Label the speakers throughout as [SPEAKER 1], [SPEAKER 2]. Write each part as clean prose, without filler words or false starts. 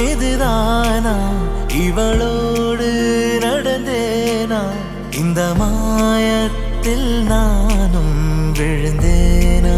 [SPEAKER 1] இதுதானா இவளோடு நடந்தேனா இந்த மாயத்தில் நானும் விழுந்தேனா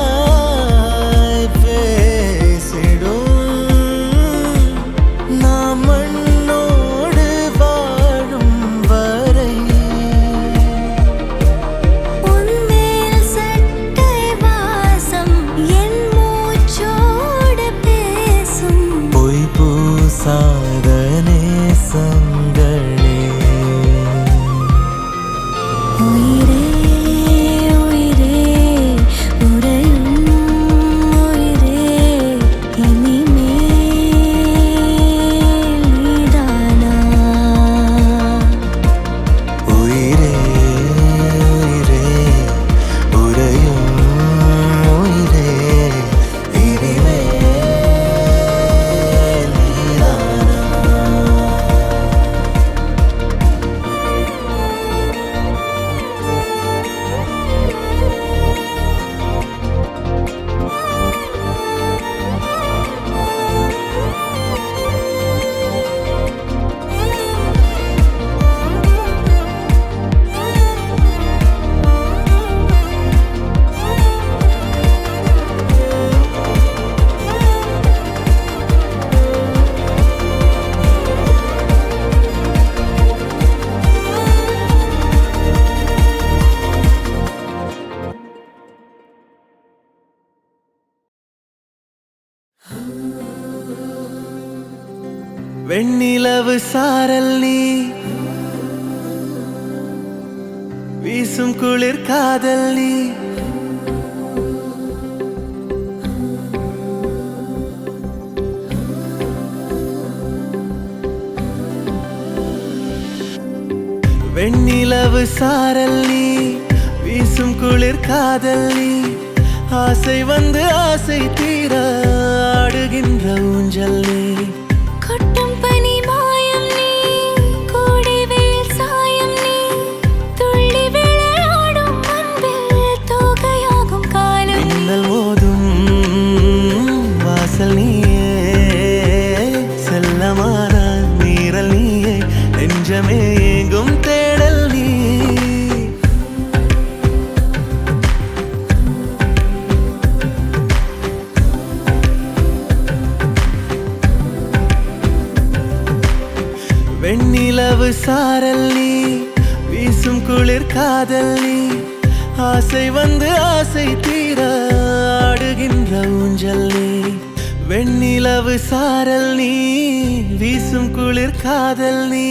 [SPEAKER 1] அழகழகாய் பேசிடும் நாம் மண்ணோடு வாழும் வரை
[SPEAKER 2] உன்மேல் சட்டை வாசம் என் மூச்சோடு பேசும்
[SPEAKER 1] பொய் பூசாத நேசங்களே வெண்ணிலவு சாரல் நீ வீசும் குளிர் காதல் நீ வெண்ணிலவு சாரல் நீ வீசும் குளிர் காதல் நீ ஆசை வந்து ஆசை தீர ஆடுகின்ற ஊஞ்சல் நீ
[SPEAKER 2] கொட்டும் பனி மாயம் நீ கோடை வெயில் சாயம் நீ துள்ளி விளையாடும் அன்பில் தோகையாகும் காலம்
[SPEAKER 1] மின்னல் மோதும் வாசல் நீயே செல்லமான நீரல் நீயே நெஞ்சமே ஏங்கும் தேடல் நீ வெண்ணிலவு சாரல் நீ வீசும் குளிர் காதல் நீ ஆசை வந்து ஆசை தீர ஆடுகின்ற ஊஞ்சல் நீ வெண்ணிலவு சாரல் நீ வீசும் குளிர் காதல் நீ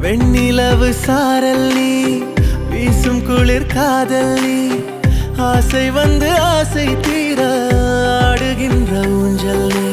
[SPEAKER 1] வெண்ணிலவு சாரல் நீ வீசும் குளிர் காதல் நீ ஆசை வந்து ஆசை தீர ஆடுகின்ற ஊஞ்சல் நீ